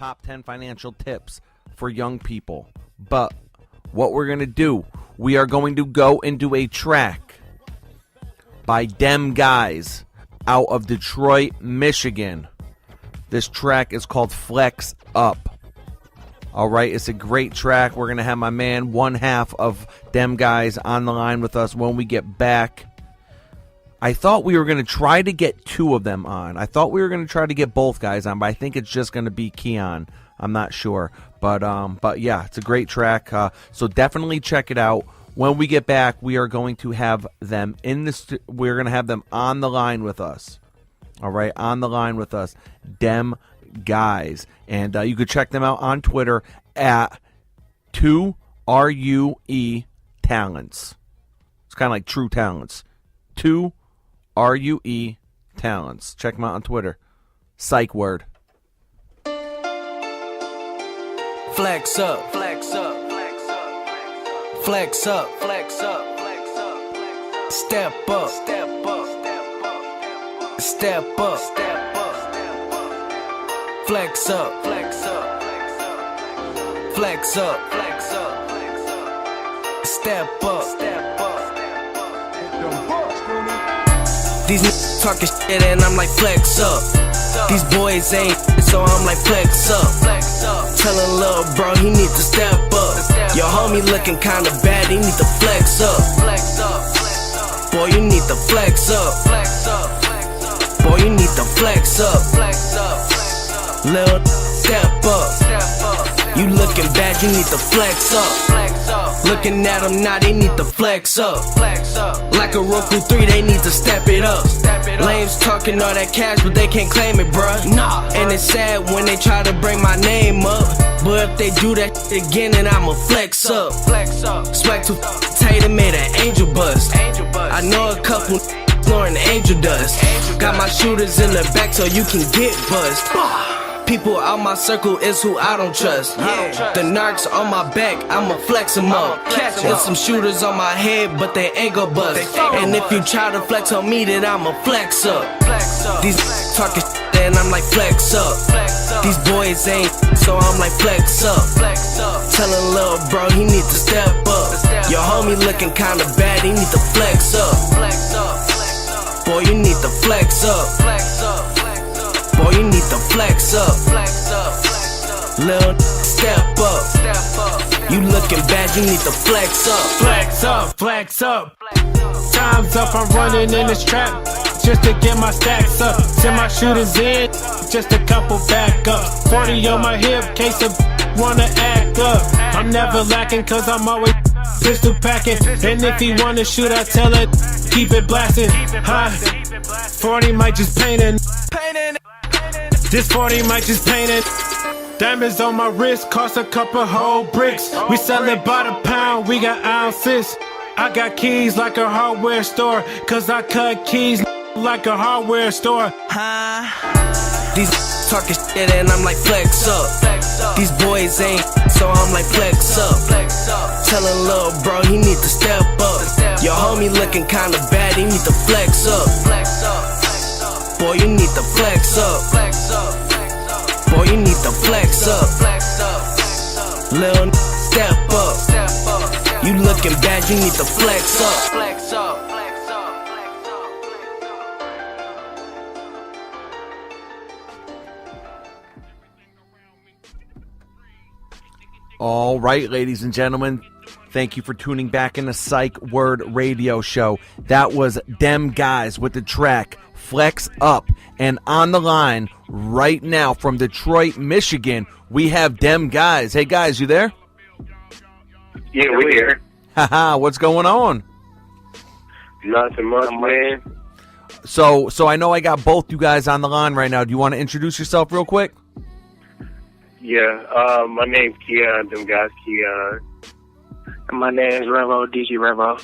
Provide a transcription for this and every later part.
top 10 financial tips for young people. But what we're going to do, we are going to go into a track by DemGuysz out of Detroit, Michigan. This track is called Flex Up. All right, it's a great track. We're going to have my man, one half of DemGuysz, on the line with us when we get back. I thought we were going to try to get two of them on. I thought we were going to try to get both guys on, but I think it's just going to be Keon. I'm not sure. But yeah, it's a great track. So definitely check it out. When we get back, we are going to have them we're going to have them on the line with us. All right, on the line with us, DemGuysz. And you could check them out on Twitter at 2RUE Talents. It's kind of like True Talents. 2RUE Talents. Check them out on Twitter. PSYCHWORD. Flex up, flex up, flex up, flex up, flex up, flex up, step up, step up, step up, step up, flex up, flex up, flex up, flex up, step up, step up. These niggas talking shit and I'm like flex up. These boys ain't so I'm like flex up. Tellin' little bro he need to step up. Your homie looking kinda bad, he need to flex up. Boy you need to flex up. Boy you need to flex up. Little step up. You looking bad, you need to flex up. Looking at them now, they need to flex up. Like a Roku 3, they need to step it up. Lames talking all that cash, but they can't claim it, bruh. Nah. And it's sad when they try to bring my name up. But if they do that shit again, then I'ma flex up. Swag too tight and made an angel bust. I know a couple snoring angel dust. Got my shooters in the back so you can get buzzed. People out my circle is who I don't trust. The narcs on my back, I'ma flex them up. And some shooters on my head, but they ain't gon' bust. And if you try to flex on me, then I'ma flex up. These talking shit and I'm like flex up. These boys ain't, so I'm like flex up. Tellin' little bro he need to step up. Your homie looking kinda bad, he need to flex up. Boy you need to flex up. Boy, you need to flex up. Lil' step up. You looking bad, you need to flex up. Flex up, flex up. Time's up, I'm running in this trap just to get my stacks up. Send my shooters in, just a couple back up. 40 on my hip, case of wanna act up. I'm never lacking cause I'm always pistol packing. And if he wanna shoot, I tell it, keep it blasting. 40 might just paint it. This 40 might just paint it. Diamonds on my wrist cost a couple whole bricks. We sell it by the pound, we got ounces. I got keys like a hardware store, cause I cut keys like a hardware store. These talking shit and I'm like flex up. These boys ain't, so I'm like flex up. Tellin' little bro he need to step up. Your homie looking kinda bad, he need to flex up. Boy, you need to flex up. Boy, you need to flex up. Lil' step up. You looking bad, you need to flex up. All right, ladies and gentlemen, thank you for tuning back in the PSYCHWORD radio show. That was DemGuysz with the track Flex Up. And on the line right now from Detroit, Michigan, we have DemGuysz. Hey, guys, you there? Yeah, we're here. Haha, what's going on? Nothing much, man. So I know I got both you guys on the line right now. Do you want to introduce yourself real quick? Yeah, my name's Keon, DemGuysz Keon. And my name's Revo, DJ Revo.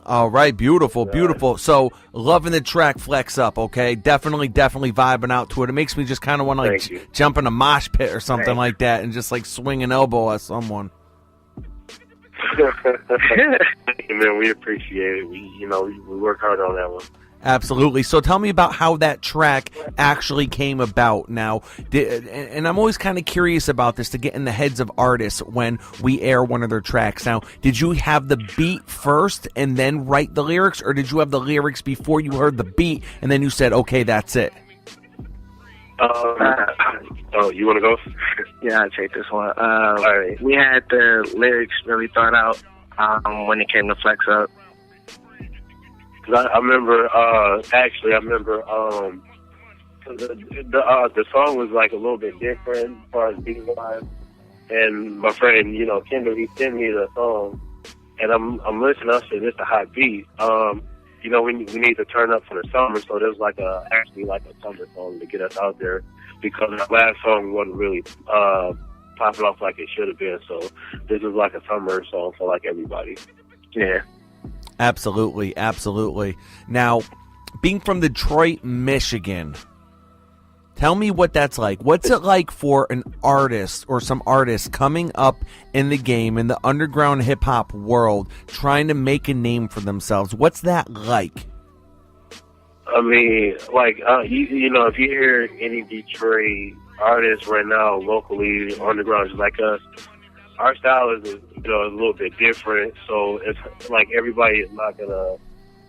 All right, beautiful. So, loving the track Flex Up, okay? Definitely vibing out to it. It makes me just kind of want to like jump in a mosh pit or something like that and just like swing an elbow at someone. Man, we appreciate it. We work hard on that one. Absolutely. So tell me about how that track actually came about. Now, and I'm always kind of curious about this to get in the heads of artists when we air one of their tracks. Now, did you have the beat first and then write the lyrics, or did you have the lyrics before you heard the beat and then you said, okay, that's it? Oh, you want to go? Yeah, I'll take this one. All right. We had the lyrics really thought out when it came to Flex Up. I remember, the song was like a little bit different as far as beat wise. And my friend, Kendall, he sent me the song, and I'm listening. I said, "It's a hot beat." We need to turn up for the summer, so there's actually a summer song to get us out there, because the last song wasn't really popping off like it should have been. So this is like a summer song for like everybody. Yeah. Absolutely, absolutely. Now, being from Detroit, Michigan, tell me what that's like. What's it like for an artist or some artists coming up in the game, in the underground hip-hop world, trying to make a name for themselves? What's that like? I mean, if you hear any Detroit artists right now, locally, underground, just like us, our style is, a little bit different. So it's like everybody is not gonna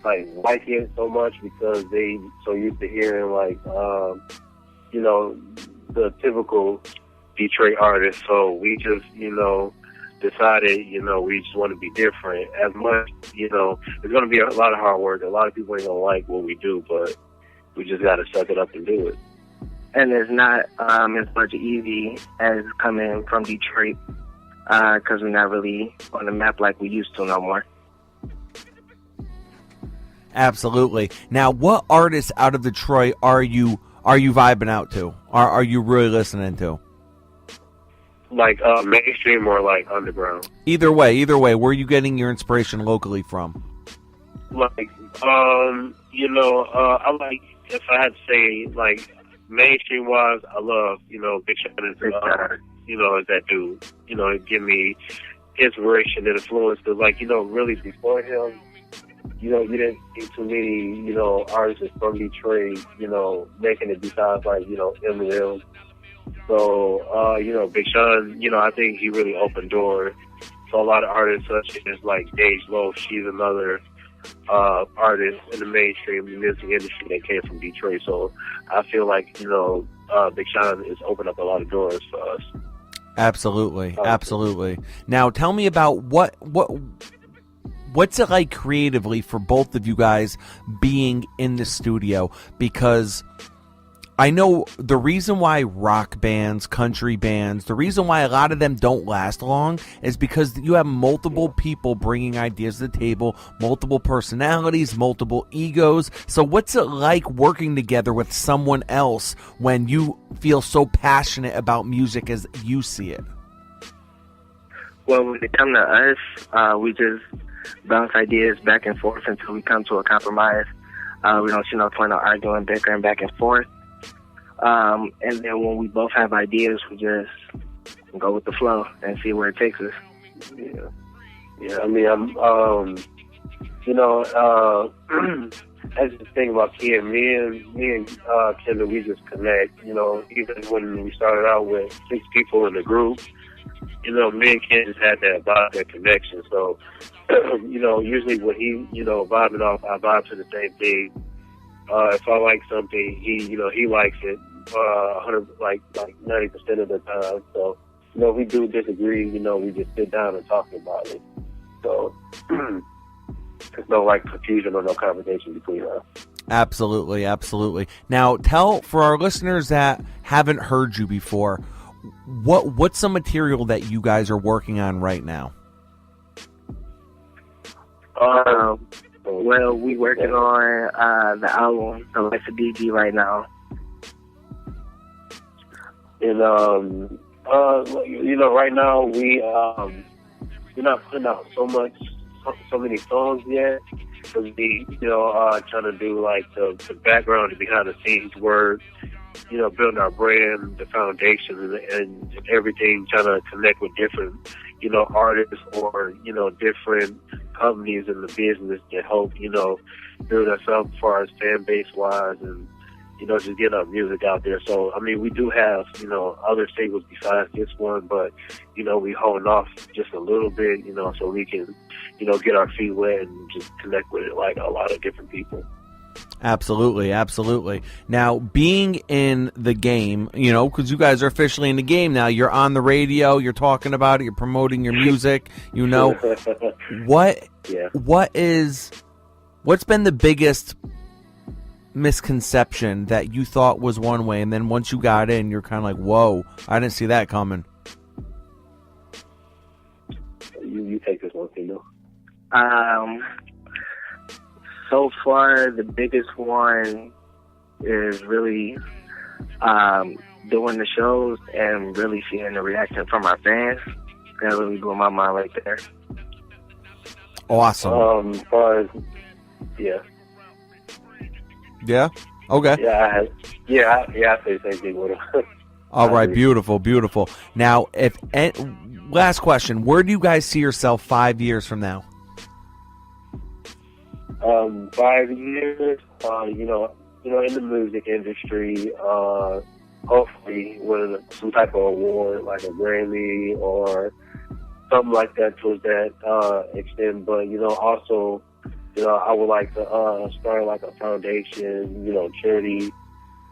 like it so much because they so used to hearing the typical Detroit artist. So we just decided we just want to be different. As much it's gonna be a lot of hard work. A lot of people ain't gonna like what we do, but we just gotta suck it up and do it. And it's not as much easy as coming from Detroit. Because we're not really on the map like we used to no more. Absolutely. Now, what artists out of Detroit are you vibing out to? Are you really listening to? Like mainstream or like underground? Either way. Where are you getting your inspiration locally from? I like, if I had to say, like, mainstream wise, I love, Big Sean and is that dude. It give me inspiration and influence. Because, really before him, you didn't see too many, artists from Detroit, making it besides, Eminem. So, Big Sean, I think he really opened doors for a lot of artists such as, Dej Loaf. She's another artist in the mainstream music industry that came from Detroit. So I feel like, Big Sean has opened up a lot of doors for us. Absolutely. Now, tell me about what's it like creatively for both of you guys being in the studio? Because I know the reason why rock bands, country bands, the reason why a lot of them don't last long is because you have multiple people bringing ideas to the table, multiple personalities, multiple egos. So what's it like working together with someone else when you feel so passionate about music as you see it? Well, when it comes to us, we just bounce ideas back and forth until we come to a compromise. We don't see no point in arguing, bickering back and forth. And then when we both have ideas, we just go with the flow and see where it takes us. Yeah. I mean, that's the thing about Ken. Me and Kendall, we just connect. Even when we started out with 6 people in the group, me and Ken just had that connection. So, usually when he, vibing off, I vibe to the same thing. If I like something, he likes it 90% of the time. So, we do disagree, we just sit down and talk about it. So, there's no confusion or no conversation between us. Absolutely. Now, tell for our listeners that haven't heard you before, what's some material that you guys are working on right now? Well, we working on the album, The Life of DG, right now. And right now we're not putting out so many songs yet. Because we, trying to do the background and behind the scenes work, building our brand, the foundation, and everything, trying to connect with different, artists or, different companies in the business that help, build us up as far as fan base wise and, just get our music out there. So, I mean, we do have, other singles besides this one, but, we holding off just a little bit, so we can, get our feet wet and just connect with it like a lot of different people. Absolutely, absolutely. Now, being in the game, because you guys are officially in the game now, you're on the radio, you're talking about it, you're promoting your music, what's been the biggest misconception that you thought was one way, and then once you got in, you're kind of like, whoa, I didn't see that coming? You take this one, Tino. So far, the biggest one is really doing the shows and really seeing the reaction from our fans. That really blew my mind right there. Awesome. As far as, yeah. Yeah? Okay. Yeah, I say the same thing with him. All right, beautiful, beautiful. Now, last question, where do you guys see yourself 5 years from now? 5 years, in the music industry, hopefully with some type of award, like a Grammy or something like that towards that extent. But, also, I would like to start like a foundation, charity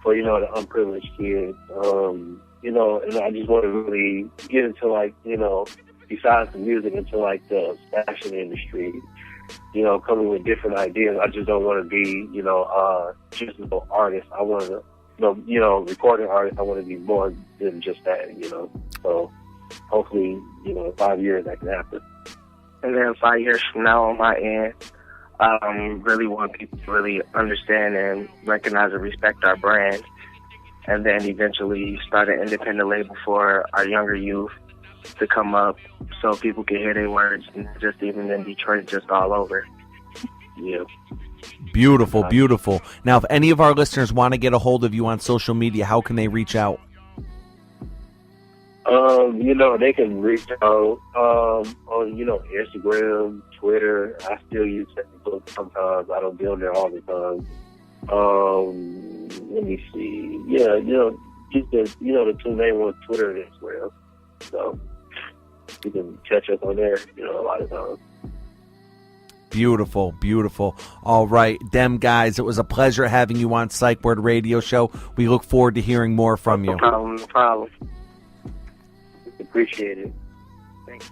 for, the unprivileged kids. And I just want to really get into like, besides the music, into like the fashion industry. Coming with different ideas. I just don't want to be, just an artist. I want to, recording artist. I want to be more than just that, So hopefully, in 5 years that can happen. And then 5 years from now on my end, really want people to really understand and recognize and respect our brand. And then eventually start an independent label for our younger youth to come up so people can hear their words, and just even in Detroit, just all over. Yeah. Beautiful, beautiful. Now, if any of our listeners want to get a hold of you on social media, how can they reach out? They can reach out on, Instagram, Twitter. I still use Facebook sometimes. I don't be on there all the time. Let me see. Yeah, just the two main ones, Twitter and Instagram. So you can catch us on there, a lot of times. Beautiful, beautiful. All right, DemGuysz, it was a pleasure having you on PSYCHWORD Radio Show. We look forward to hearing more from you. No problem. Appreciate it. Thank you.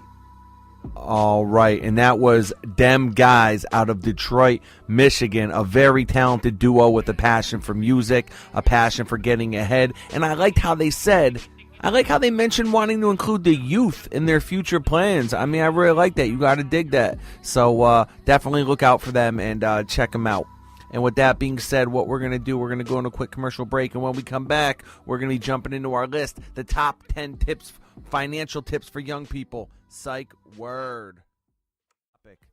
All right, and that was DemGuysz out of Detroit, Michigan, a very talented duo with a passion for music, a passion for getting ahead, and I like how they mentioned wanting to include the youth in their future plans. I mean, I really like that. You got to dig that. So definitely look out for them and check them out. And with that being said, what we're going to do, we're going to go on a quick commercial break. And when we come back, we're going to be jumping into our list, the top 10 tips, financial tips for young people. Psych word.